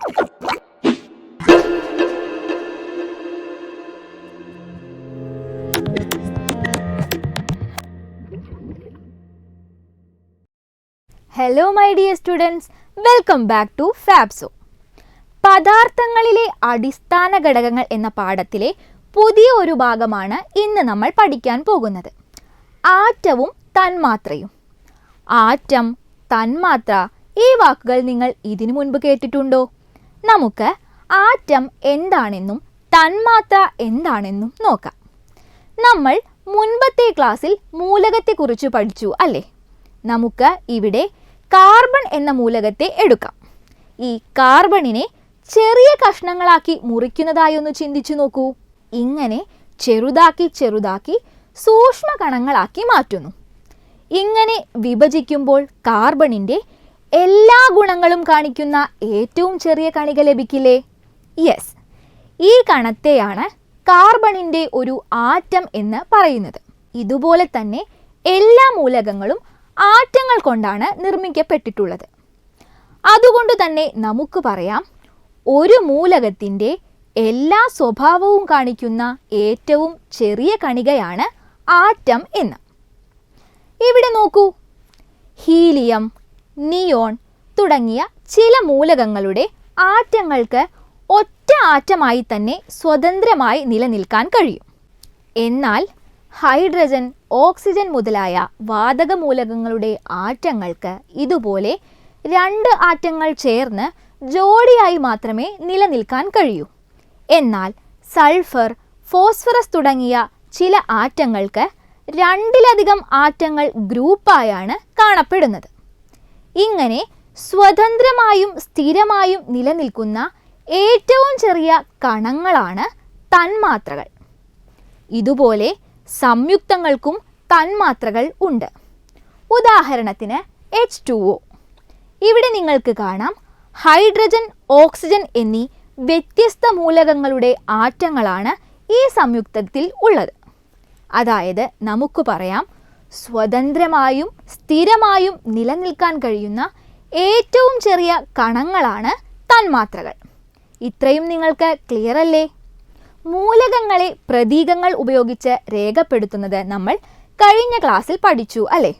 Hello my dear students, welcome back to Fabzo. പദാർത്ഥങ്ങളിലെ അടിസ്ഥാന ഘടകങ്ങൾ എന്ന പാഠത്തിലെ പുതിയ ഒരു ഭാഗമാണ് ഇന്ന് നമ്മൾ പഠിക്കാൻ പോകുന്നത്. ആറ്റവും തന്മാത്രയും. ആറ്റം, തന്മാത്ര ഈ വാക്കുകൾ നിങ്ങൾ ഇതിനു മുൻപ് കേട്ടിട്ടുണ്ടോ? നമുക്ക് ആറ്റം എന്താണെന്നും തന്മാത്ര എന്താണെന്നും നോക്കാം. നമ്മൾ മുൻപത്തെ ക്ലാസ്സിൽ മൂലകത്തെക്കുറിച്ച് പഠിച്ചു അല്ലേ? നമുക്ക് ഇവിടെ കാർബൺ എന്ന മൂലകത്തെ എടുക്കാം. ഈ കാർബണിനെ ചെറിയ കഷ്ണങ്ങളാക്കി മുറിക്കുന്നതായി ഒന്ന് ചിന്തിച്ചു നോക്കൂ. ഇങ്ങനെ ചെറുതാക്കി സൂക്ഷ്മ കണങ്ങളാക്കി മാറ്റുന്നു. ഇങ്ങനെ വിഭജിക്കുമ്പോൾ കാർബണിൻ്റെ എല്ലാ ഗുണങ്ങളും കാണിക്കുന്ന ഏറ്റവും ചെറിയ കണിക ലഭിക്കില്ലേ? യെസ്, ഈ കണത്തെയാണ് കാർബണിൻ്റെ ഒരു ആറ്റം എന്ന് പറയുന്നത്. ഇതുപോലെ തന്നെ എല്ലാ മൂലകങ്ങളും ആറ്റങ്ങൾ കൊണ്ടാണ് നിർമ്മിക്കപ്പെട്ടിട്ടുള്ളത്. അതുകൊണ്ട് തന്നെ നമുക്ക് പറയാം, ഒരു മൂലകത്തിൻ്റെ എല്ലാ സ്വഭാവവും കാണിക്കുന്ന ഏറ്റവും ചെറിയ കണികയാണ് ആറ്റം എന്ന്. ഇവിടെ നോക്കൂ, ഹീലിയം, നിയോൺ തുടങ്ങിയ ചില മൂലകങ്ങളുടെ ആറ്റങ്ങൾക്ക് ഒറ്റ ആറ്റമായി തന്നെ സ്വതന്ത്രമായി നിലനിൽക്കാൻ കഴിയും. എന്നാൽ ഹൈഡ്രജൻ, ഓക്സിജൻ മുതലായ വാതക മൂലകങ്ങളുടെ ആറ്റങ്ങൾക്ക് ഇതുപോലെ രണ്ട് ആറ്റങ്ങൾ ചേർന്ന് ജോഡിയായി മാത്രമേ നിലനിൽക്കാൻ കഴിയൂ. എന്നാൽ സൾഫർ, ഫോസ്ഫറസ് തുടങ്ങിയ ചില ആറ്റങ്ങൾക്ക് രണ്ടിലധികം ആറ്റങ്ങൾ ഗ്രൂപ്പായാണ് കാണപ്പെടുന്നത്. ഇങ്ങനെ സ്വതന്ത്രമായും സ്ഥിരമായും നിലനിൽക്കുന്ന ഏറ്റവും ചെറിയ കണങ്ങളാണ് തന്മാത്രകൾ. ഇതുപോലെ സംയുക്തങ്ങൾക്കും തന്മാത്രകൾ ഉണ്ട്. ഉദാഹരണത്തിന് H2O. ഇവിടെ നിങ്ങൾക്ക് കാണാം, ഹൈഡ്രജൻ, ഓക്സിജൻ എന്നീ വ്യത്യസ്ത മൂലകങ്ങളുടെ ആറ്റങ്ങളാണ് ഈ സംയുക്തത്തിൽ ഉള്ളത്. അതായത് നമുക്ക് പറയാം, സ്വതന്ത്രമായും സ്ഥിരമായും നിലനിൽക്കാൻ കഴിയുന്ന ഏറ്റവും ചെറിയ കണങ്ങളാണ് തന്മാത്രകൾ. ഇത്രയും നിങ്ങൾക്ക് ക്ലിയർ അല്ലേ? മൂലകങ്ങളെ പ്രതീകങ്ങൾ ഉപയോഗിച്ച് രേഖപ്പെടുത്തുന്നത് നമ്മൾ കഴിഞ്ഞ ക്ലാസ്സിൽ പഠിച്ചു അല്ലേ?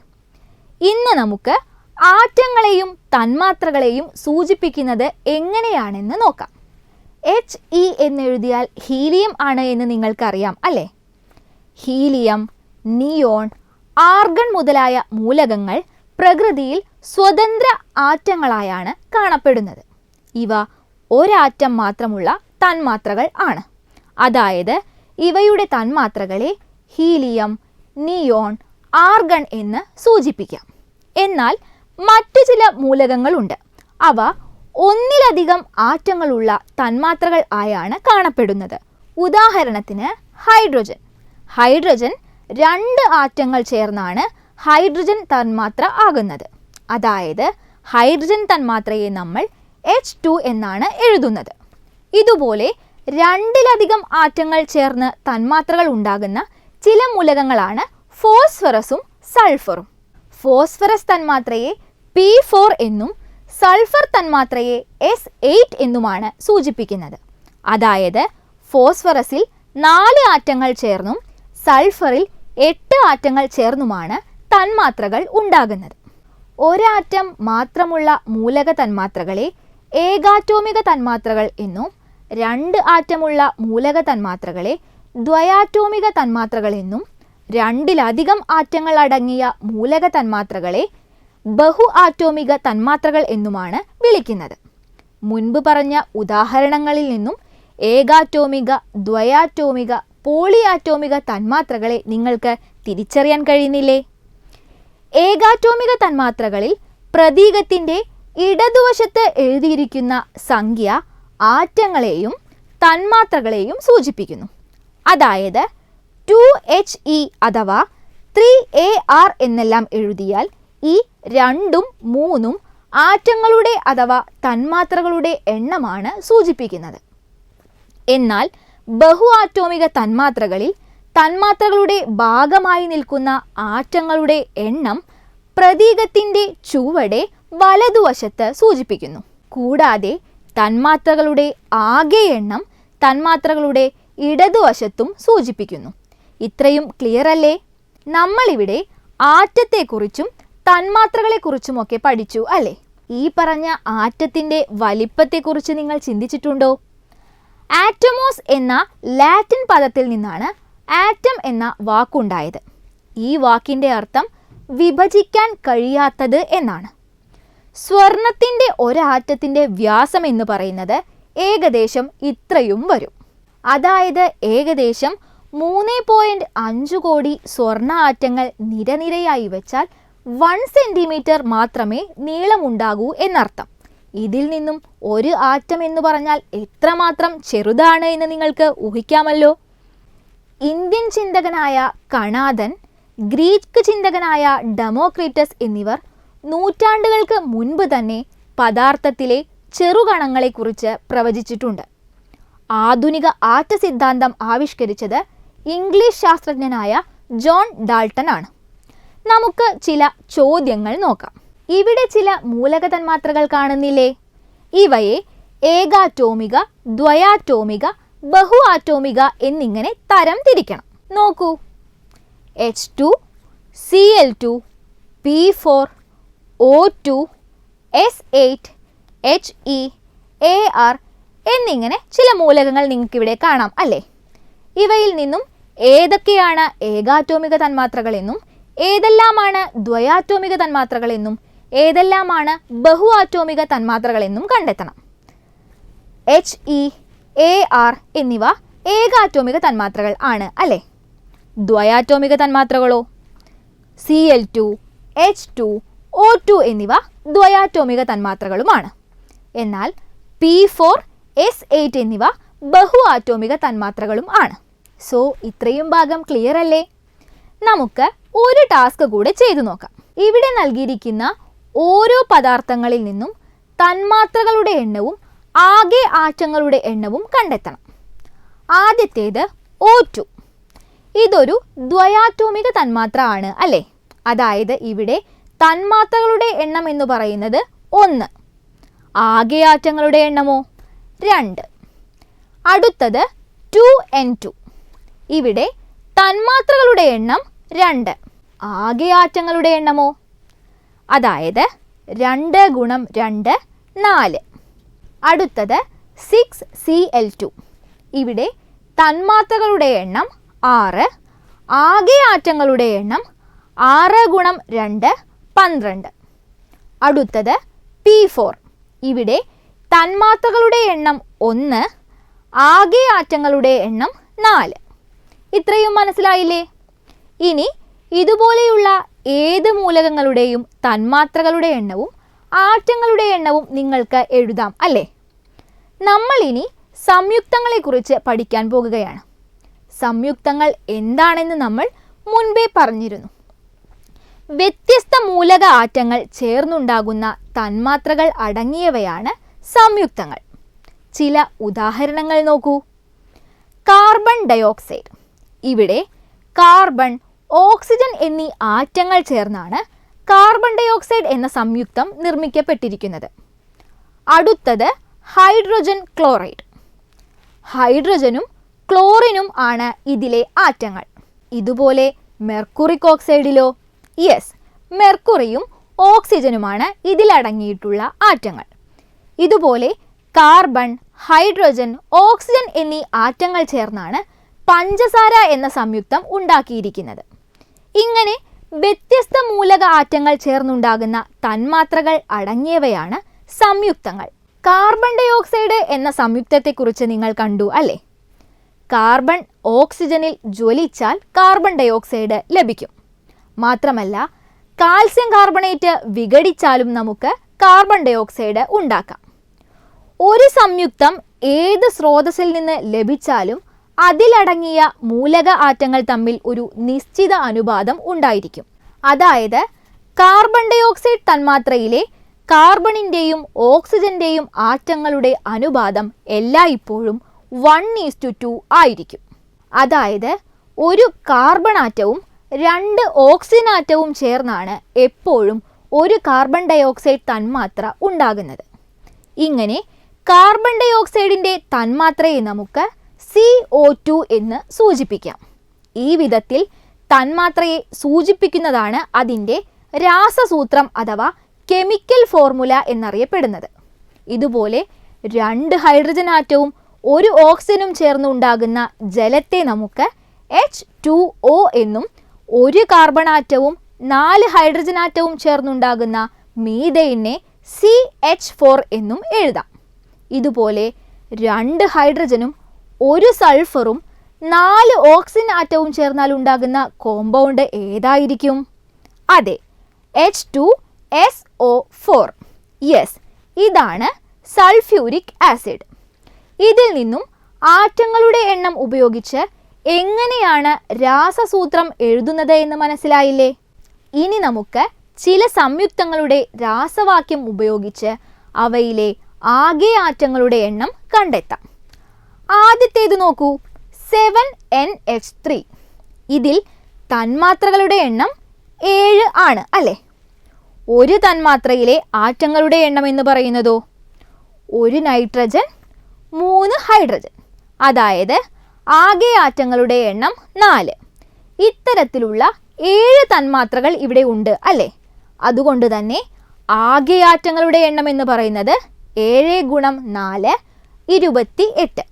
ഇന്ന് നമുക്ക് ആറ്റങ്ങളെയും തന്മാത്രകളെയും സൂചിപ്പിക്കുന്നത് എങ്ങനെയാണെന്ന് നോക്കാം. HE എന്നെഴുതിയാൽ ഹീലിയം ആണ് എന്ന് നിങ്ങൾക്കറിയാം അല്ലേ? ഹീലിയം, നിയോൺ, ആർഗൺ മുതലായ മൂലകങ്ങൾ പ്രകൃതിയിൽ സ്വതന്ത്ര ആറ്റങ്ങളായാണ് കാണപ്പെടുന്നത്. ഇവ ഒരാറ്റം മാത്രമുള്ള തന്മാത്രകൾ ആണ്. അതായത് ഇവയുടെ തന്മാത്രകളെ ഹീലിയം, നിയോൺ, ആർഗൺ എന്ന് സൂചിപ്പിക്കാം. എന്നാൽ മറ്റു ചില മൂലകങ്ങളുണ്ട്. അവ ഒന്നിലധികം ആറ്റങ്ങളുള്ള തന്മാത്രകൾ ആയാണ് കാണപ്പെടുന്നത്. ഉദാഹരണത്തിന് ഹൈഡ്രജൻ. ഹൈഡ്രജൻ രണ്ട് ആറ്റങ്ങൾ ചേർന്നാണ് ഹൈഡ്രജൻ തന്മാത്ര ആകുന്നത്. അതായത് ഹൈഡ്രജൻ തന്മാത്രയെ നമ്മൾ H2 എന്നാണ് എഴുതുന്നത്. ഇതുപോലെ രണ്ടിലധികം ആറ്റങ്ങൾ ചേർന്ന് തന്മാത്രകൾ ഉണ്ടാകുന്ന ചില മൂലകങ്ങളാണ് ഫോസ്ഫറസും സൾഫറും. ഫോസ്ഫറസ് തന്മാത്രയെ P4 എന്നും സൾഫർ തന്മാത്രയെ S8 എന്നുമാണ് സൂചിപ്പിക്കുന്നത്. അതായത് ഫോസ്ഫറസിൽ 4 ആറ്റങ്ങൾ ചേർന്നും സൾഫറിൽ 8 ആറ്റങ്ങൾ ചേർന്നുമാണ് തന്മാത്രകൾ ഉണ്ടാകുന്നത്. ഒരാറ്റം മാത്രമുള്ള മൂലക തന്മാത്രകളെ ഏകാറ്റോമിക തന്മാത്രകൾ എന്നും 2 ആറ്റമുള്ള മൂലക തന്മാത്രകളെ ദ്വയാറ്റോമിക തന്മാത്രകൾ എന്നും 2ലധികം ആറ്റങ്ങൾ അടങ്ങിയ മൂലക തന്മാത്രകളെ ബഹു ആറ്റോമിക തന്മാത്രകൾ എന്നുമാണ് വിളിക്കുന്നത്. മുൻപ് പറഞ്ഞ ഉദാഹരണങ്ങളിൽ നിന്നും ഏകാറ്റോമിക, ദ്വയാറ്റോമിക, പോളിയാറ്റോമിക തന്മാത്രകളെ നിങ്ങൾക്ക് തിരിച്ചറിയാൻ കഴിയുന്നില്ലേ? ഏകാറ്റോമിക തന്മാത്രകളിൽ പ്രതീകത്തിൻ്റെ ഇടതുവശത്ത് എഴുതിയിരിക്കുന്ന സംഖ്യ ആറ്റങ്ങളെയും തന്മാത്രകളെയും സൂചിപ്പിക്കുന്നു. അതായത് 2He അഥവാ 3Ar എന്നെല്ലാം എഴുതിയാൽ ഈ 2ഉം 3ഉം ആറ്റങ്ങളുടെ അഥവാ തന്മാത്രകളുടെ എണ്ണമാണ് സൂചിപ്പിക്കുന്നത്. എന്നാൽ ബഹു ആറ്റോമിക തന്മാത്രകളിൽ തന്മാത്രകളുടെ ഭാഗമായി നിൽക്കുന്ന ആറ്റങ്ങളുടെ എണ്ണം പ്രതീകത്തിൻ്റെ ചുവടെ വലതുവശത്ത് സൂചിപ്പിക്കുന്നു. കൂടാതെ തന്മാത്രകളുടെ ആകെ എണ്ണം തന്മാത്രകളുടെ ഇടതുവശത്തും സൂചിപ്പിക്കുന്നു. ഇത്രയും ക്ലിയർ അല്ലേ? നമ്മളിവിടെ ആറ്റത്തെക്കുറിച്ചും തന്മാത്രകളെക്കുറിച്ചുമൊക്കെ പഠിച്ചു അല്ലേ? ഈ പറഞ്ഞ ആറ്റത്തിൻ്റെ വലിപ്പത്തെക്കുറിച്ച് നിങ്ങൾ ചിന്തിച്ചിട്ടുണ്ടോ? ആറ്റമോസ് എന്ന ലാറ്റിൻ പദത്തിൽ നിന്നാണ് ആറ്റം എന്ന വാക്കുണ്ടായത്. ഈ വാക്കിൻ്റെ അർത്ഥം വിഭജിക്കാൻ കഴിയാത്തത് എന്നാണ്. സ്വർണത്തിൻ്റെ ഒരാറ്റത്തിൻ്റെ വ്യാസം എന്ന് പറയുന്നത് ഏകദേശം ഇത്രയും വരും. അതായത് ഏകദേശം 3.5 കോടി സ്വർണ്ണ ആറ്റങ്ങൾ നിരനിരയായി വെച്ചാൽ 1 സെൻറ്റിമീറ്റർ മാത്രമേ നീളമുണ്ടാകൂ എന്നർത്ഥം. ഇതിൽ നിന്നും ഒരു ആറ്റം എന്ന് പറഞ്ഞാൽ എത്രമാത്രം ചെറുതാണ് എന്ന് നിങ്ങൾക്ക് ഊഹിക്കാമല്ലോ. ഇന്ത്യൻ ചിന്തകനായ കണാദൻ, ഗ്രീക്ക് ചിന്തകനായ ഡെമോക്രിറ്റസ് എന്നിവർ നൂറ്റാണ്ടുകൾക്ക് മുൻപ് തന്നെ പദാർത്ഥത്തിലെ ചെറുകണങ്ങളെക്കുറിച്ച് പ്രവചിച്ചിട്ടുണ്ട്. ആധുനിക ആറ്റ സിദ്ധാന്തം ആവിഷ്കരിച്ചത് ഇംഗ്ലീഷ് ശാസ്ത്രജ്ഞനായ ജോൺ ഡാൾട്ടൺ ആണ്. നമുക്ക് ചില ചോദ്യങ്ങൾ നോക്കാം. ഇവിടെ ചില മൂലക തന്മാത്രകൾ കാണുന്നില്ലേ? ഇവയെ ഏകാറ്റോമിക, ദ്വയാറ്റോമിക, ബഹു ആറ്റോമിക എന്നിങ്ങനെ തരം തിരിക്കണം. നോക്കൂ, H2, Cl2, P4, O2, S8, He, Ar എന്നിങ്ങനെ ചില മൂലകങ്ങൾ നിങ്ങൾക്കിവിടെ കാണാം അല്ലേ? ഇവയിൽ നിന്നും ഏതൊക്കെയാണ് ഏകാറ്റോമിക തന്മാത്രകളെന്നും ഏതെല്ലാമാണ് ദ്വയാറ്റോമിക തന്മാത്രകളെന്നും ഏതെല്ലാമാണ് ബഹു ആറ്റോമിക തന്മാത്രകളെന്നും കണ്ടെത്തണം. He, Ar എന്നിവ ഏകാറ്റോമിക തന്മാത്രകൾ ആണ് അല്ലേ? ദ്വയാറ്റോമിക തന്മാത്രകളോ? Cl2, H2, O2 എന്നിവ ദ്വയാറ്റോമിക തന്മാത്രകളുമാണ്. എന്നാൽ P4, S8 എന്നിവ ബഹു ആറ്റോമിക തന്മാത്രകളും ആണ്. സോ ഇത്രയും ഭാഗം ക്ലിയർ അല്ലേ? നമുക്ക് ഒരു ടാസ്ക് കൂടെ ചെയ്തു നോക്കാം. ഇവിടെ നൽകിയിരിക്കുന്ന ഓരോ പദാർത്ഥങ്ങളിൽ നിന്നും തന്മാത്രകളുടെ എണ്ണവും ആകെ ആറ്റങ്ങളുടെ എണ്ണവും കണ്ടെത്തണം. ആദ്യത്തേത് O2. ഇതൊരു ദ്വയാറ്റോമിക തന്മാത്ര ആണ് അല്ലേ? അതായത് ഇവിടെ തന്മാത്രകളുടെ എണ്ണം എന്ന് പറയുന്നത് 1, ആകെ ആറ്റങ്ങളുടെ എണ്ണമോ 2. അടുത്തത് 2N2. ഇവിടെ തന്മാത്രകളുടെ എണ്ണം 2, ആകെ ആറ്റങ്ങളുടെ എണ്ണമോ അതായത് 2 ഗുണം 2 4. അടുത്തത് 6Cl2. ഇവിടെ തന്മാത്രകളുടെ എണ്ണം 6, ആകെ ആറ്റങ്ങളുടെ എണ്ണം 6 ഗുണം 2 12. അടുത്തത് P4. ഇവിടെ തന്മാത്രകളുടെ എണ്ണം 1, ആകെ ആറ്റങ്ങളുടെ എണ്ണം 4. ഇത്രയും മനസ്സിലായില്ലേ? ഇനി ഇതുപോലെയുള്ള ഏത് മൂലകങ്ങളുടെയും തന്മാത്രകളുടെ എണ്ണവും ആറ്റങ്ങളുടെ എണ്ണവും നിങ്ങൾക്ക് എഴുതാം അല്ലേ? നമ്മൾ ഇനി സംയുക്തങ്ങളെക്കുറിച്ച് പഠിക്കാൻ പോകുകയാണ്. സംയുക്തങ്ങൾ എന്താണെന്ന് നമ്മൾ മുൻപേ പറഞ്ഞിരുന്നു. വ്യത്യസ്ത മൂലക ആറ്റങ്ങൾ ചേർന്നുണ്ടാകുന്ന തന്മാത്രകൾ അടങ്ങിയവയാണ് സംയുക്തങ്ങൾ. ചില ഉദാഹരണങ്ങൾ നോക്കൂ. Carbon dioxide. ഇവിടെ കാർബൺ, ഓക്സിജൻ എന്നീ ആറ്റങ്ങൾ ചേർന്നാണ് കാർബൺ ഡയോക്സൈഡ് എന്ന സംയുക്തം നിർമ്മിക്കപ്പെട്ടിരിക്കുന്നത്. അടുത്തത് ഹൈഡ്രജൻ ക്ലോറൈഡ്. ഹൈഡ്രജനും ക്ലോറിനും ആണ് ഇതിലെ ആറ്റങ്ങൾ. ഇതുപോലെ മെർക്കുറിക് ഓക്സൈഡിലോ? യെസ്, മെർക്കുറിയും ഓക്സിജനുമാണ് ഇതിലടങ്ങിയിട്ടുള്ള ആറ്റങ്ങൾ. ഇതുപോലെ കാർബൺ, ഹൈഡ്രജൻ, ഓക്സിജൻ എന്നീ ആറ്റങ്ങൾ ചേർന്നാണ് പഞ്ചസാര എന്ന സംയുക്തം ഉണ്ടാക്കിയിരിക്കുന്നത്. ഇങ്ങനെ വ്യത്യസ്ത മൂലക ആറ്റങ്ങൾ ചേർന്നുണ്ടാകുന്ന തന്മാത്രകൾ അടങ്ങിയവയാണ് സംയുക്തങ്ങൾ. കാർബൺ ഡയോക്സൈഡ് എന്ന സംയുക്തത്തെക്കുറിച്ച് നിങ്ങൾ കണ്ടു അല്ലേ? കാർബൺ ഓക്സിജനിൽ ജ്വലിച്ചാൽ കാർബൺ ഡയോക്സൈഡ് ലഭിക്കും. മാത്രമല്ല, കാൽസ്യം കാർബണേറ്റ് വിഘടിച്ചാലും നമുക്ക് കാർബൺ ഡയോക്സൈഡ് ഉണ്ടാക്കാം. ഒരു സംയുക്തം ഏത് സ്രോതസ്സിൽ നിന്ന് ലഭിച്ചാലും അതിലടങ്ങിയ മൂലക ആറ്റങ്ങൾ തമ്മിൽ ഒരു നിശ്ചിത അനുപാതം ഉണ്ടായിരിക്കും. അതായത് കാർബൺ ഡയോക്സൈഡ് തന്മാത്രയിലെ കാർബണിൻ്റെയും ഓക്സിജൻ്റെയും ആറ്റങ്ങളുടെ അനുപാതം എല്ലായ്പ്പോഴും 1:2 ആയിരിക്കും. അതായത് ഒരു കാർബൺ ആറ്റവും 2 ഓക്സിജൻ ആറ്റവും ചേർന്നാണ് എപ്പോഴും ഒരു കാർബൺ ഡയോക്സൈഡ് തന്മാത്ര ഉണ്ടാകുന്നത്. ഇങ്ങനെ കാർബൺ ഡൈ ഓക്സൈഡിൻ്റെ തന്മാത്രയെ നമുക്ക് CO2 എന്ന് സൂചിപ്പിക്കാം. ഈ വിധത്തിൽ തന്മാത്രയെ സൂചിപ്പിക്കുന്നതാണ് അതിൻ്റെ രാസസൂത്രം അഥവാ കെമിക്കൽ ഫോർമുല എന്നറിയപ്പെടുന്നത്. ഇതുപോലെ 2 ഹൈഡ്രജൻ ആറ്റവും 1 ഓക്സിജനും ചേർന്നുണ്ടാകുന്ന ജലത്തെ നമുക്ക് H2O എന്നും 1 കാർബൺ ആറ്റവും 4 ഹൈഡ്രജൻ ആറ്റവും ചേർന്നുണ്ടാകുന്ന മീഥെയ്നെ CH4 എന്നും എഴുതാം. ഇതുപോലെ 2 ഹൈഡ്രജനും 1 സൾഫറും 4 ഓക്സിജൻ ആറ്റവും ചേർന്നാൽ ഉണ്ടാകുന്ന കോമ്പൗണ്ട് ഏതായിരിക്കും? അതെ, H2SO4. യെസ്, ഇതാണ് സൾഫ്യൂരിക് ആസിഡ്. ഇതിൽ നിന്നും ആറ്റങ്ങളുടെ എണ്ണം ഉപയോഗിച്ച് എങ്ങനെയാണ് രാസസൂത്രം എഴുതുന്നത് എന്ന് മനസ്സിലായില്ലേ? ഇനി നമുക്ക് ചില സംയുക്തങ്ങളുടെ രാസവാക്യം ഉപയോഗിച്ച് അവയിലെ ആകെ ആറ്റങ്ങളുടെ എണ്ണം കണ്ടെത്താം. ആദ്യത്തേത് നോക്കൂ, 7NH3. ഇതിൽ തന്മാത്രകളുടെ എണ്ണം 7 ആണ് അല്ലേ? ഒരു തന്മാത്രയിലെ ആറ്റങ്ങളുടെ എണ്ണം എന്ന് പറയുന്നതോ 1 നൈട്രജൻ 3 ഹൈഡ്രജൻ, അതായത് ആകെ ആറ്റങ്ങളുടെ എണ്ണം 4. ഇത്തരത്തിലുള്ള 7 തന്മാത്രകൾ ഇവിടെ ഉണ്ട് അല്ലേ? അതുകൊണ്ട് തന്നെ ആകെ ആറ്റങ്ങളുടെ എണ്ണം എന്ന് പറയുന്നത് 7 × 4 28.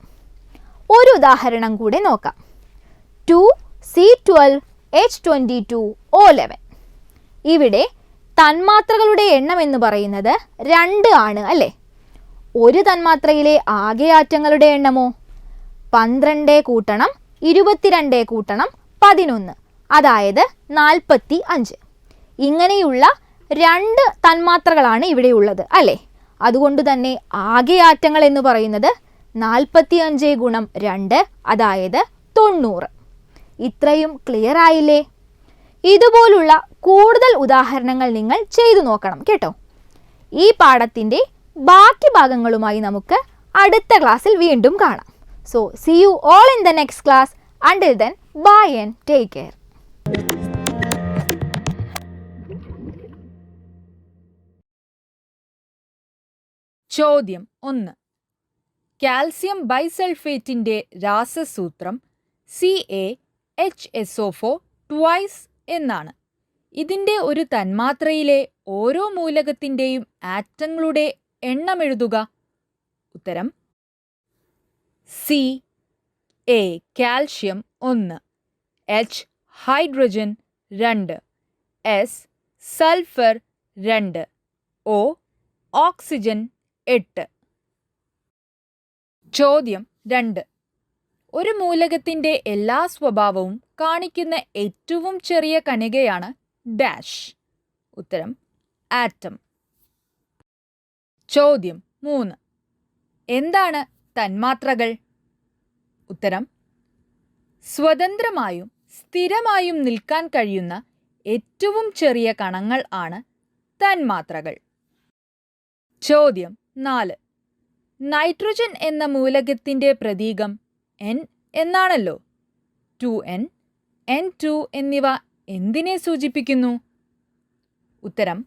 ഒരു ഉദാഹരണം കൂടെ നോക്കാം. 2C12H22O11. ഇവിടെ തന്മാത്രകളുടെ എണ്ണം എന്ന് പറയുന്നത് 2 ആണ് അല്ലേ? ഒരു തന്മാത്രയിലെ ആകെ ആറ്റങ്ങളുടെ എണ്ണമോ 12 കൂട്ടണം 22 കൂട്ടണം 11, അതായത് 45. ഇങ്ങനെയുള്ള 2 തന്മാത്രകളാണ് ഇവിടെ ഉള്ളത് അല്ലേ? അതുകൊണ്ട് തന്നെ ആകെ ആറ്റങ്ങൾ എന്ന് പറയുന്നത് 45 × 2, അതായത് 90. ഇത്രയും ക്ലിയർ ആയില്ലേ? ഇതുപോലുള്ള കൂടുതൽ ഉദാഹരണങ്ങൾ നിങ്ങൾ ചെയ്തു നോക്കണം കേട്ടോ. ഈ പാഠത്തിൻ്റെ ബാക്കി ഭാഗങ്ങളുമായി നമുക്ക് അടുത്ത ക്ലാസ്സിൽ വീണ്ടും കാണാം. So see you all in the next class. Until then, bye and take care. ചോദ്യം 1. കാൽസ്യം ബൈസൾഫേറ്റിൻ്റെ രാസസൂത്രം CaHSO4 ട്വൈസ് എന്നാണ്. ഇതിൻ്റെ ഒരു തന്മാത്രയിലെ ഓരോ മൂലകത്തിൻ്റെയും ആറ്റങ്ങളുടെ എണ്ണം എഴുതുക. ഉത്തരം Ca calcium 1, H hydrogen 2, S sulphur 2, O oxygen 8. ചോദ്യം 2. ഒരു മൂലകത്തിൻ്റെ എല്ലാ സ്വഭാവവും കാണിക്കുന്ന ഏറ്റവും ചെറിയ കണികയാണ് ഡാഷ്. ഉത്തരം ആറ്റം. ചോദ്യം 3. എന്താണ് തന്മാത്രകൾ? ഉത്തരം സ്വതന്ത്രമായും സ്ഥിരമായും നിൽക്കാൻ കഴിയുന്ന ഏറ്റവും ചെറിയ കണങ്ങൾ ആണ് തന്മാത്രകൾ. ചോദ്യം 4. നൈട്രജൻ എന്ന മൂലകത്തിൻ്റെ പ്രതീകം N എന്നാണല്ലോ. 2N, N2 എന്നിവ എന്തിനെ സൂചിപ്പിക്കുന്നു? ഉത്തരം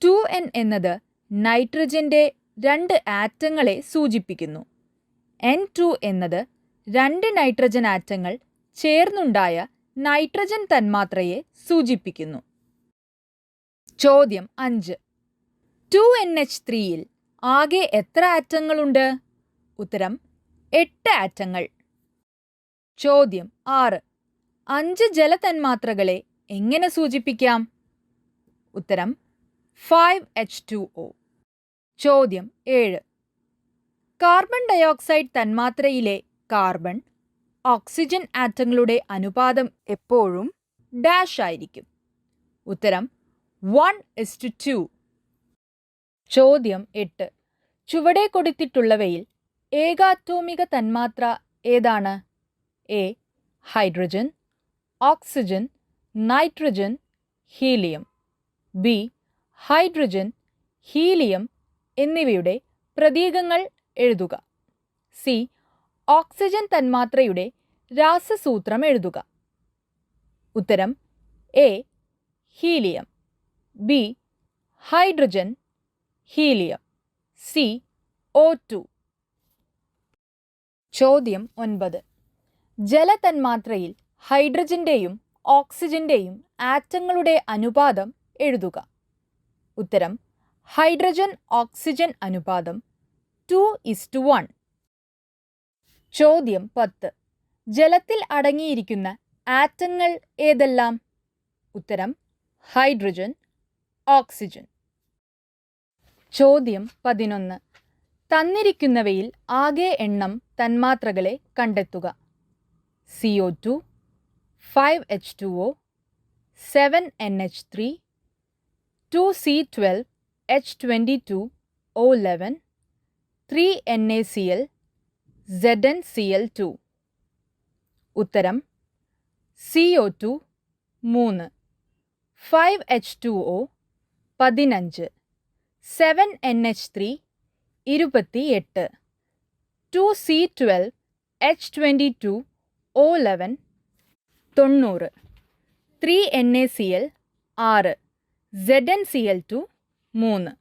2N എന്നത് നൈട്രജൻ്റെ 2 ആറ്റങ്ങളെ സൂചിപ്പിക്കുന്നു. N2 എന്നത് 2 നൈട്രജൻ ആറ്റങ്ങൾ ചേർന്നുണ്ടായ നൈട്രജൻ തന്മാത്രയെ സൂചിപ്പിക്കുന്നു. ചോദ്യം 5. 2NH3യിൽ ആകെ എത്ര ആറ്റങ്ങളുണ്ട്? ഉത്തരം 8 ആറ്റങ്ങൾ. ചോദ്യം 6. 5 ജലതന്മാത്രകളെ എങ്ങനെ സൂചിപ്പിക്കാം? ഉത്തരം 5H2O. ചോദ്യം 7. കാർബൺ ഡയോക്സൈഡ് തന്മാത്രയിലെ കാർബൺ ഓക്സിജൻ ആറ്റങ്ങളുടെ അനുപാതം എപ്പോഴും ഡാഷ് ആയിരിക്കും. ഉത്തരം 1:2. ചോദ്യം 8. ചുവടെ കൊടുത്തിട്ടുള്ളവയിൽ ഏകാറ്റോമിക തന്മാത്ര ഏതാണ്? A hydrogen, oxygen, nitrogen, helium. B hydrogen, helium എന്നിവയുടെ പ്രതീകങ്ങൾ എഴുതുക. സി ഓക്സിജൻ തന്മാത്രയുടെ രാസസൂത്രം എഴുതുക. ഉത്തരം A helium, B hydrogen, helium, C O2. ചോദ്യം 9. ജലതന്മാത്രയിൽ ഹൈഡ്രജന്റെയും ഓക്സിജന്റെയും ആറ്റങ്ങളുടെ അനുപാതം എഴുതുക. ഉത്തരം: ഹൈഡ്രജൻ ഓക്സിജൻ അനുപാതം 2:1. ചോദ്യം 10. ജലത്തിൽ അടങ്ങിയിരിക്കുന്ന ആറ്റങ്ങൾ ഏതെല്ലാം? ഉത്തരം: ഹൈഡ്രജൻ, ഓക്സിജൻ. ചോദ്യം 11. തന്നിരിക്കുന്നവയിൽ ആകെ എണ്ണം തന്മാത്രകളെ കണ്ടെത്തുക. CO2, 5H2O, 7NH3, 2C12, H22, O11, 3NaCl, ZnCl2. ഉത്തരം: CO2 3, 5H2O 15, 7NH3 28, 2C12, H22, O11 90, 3NaCl 6, ZnCl2 3.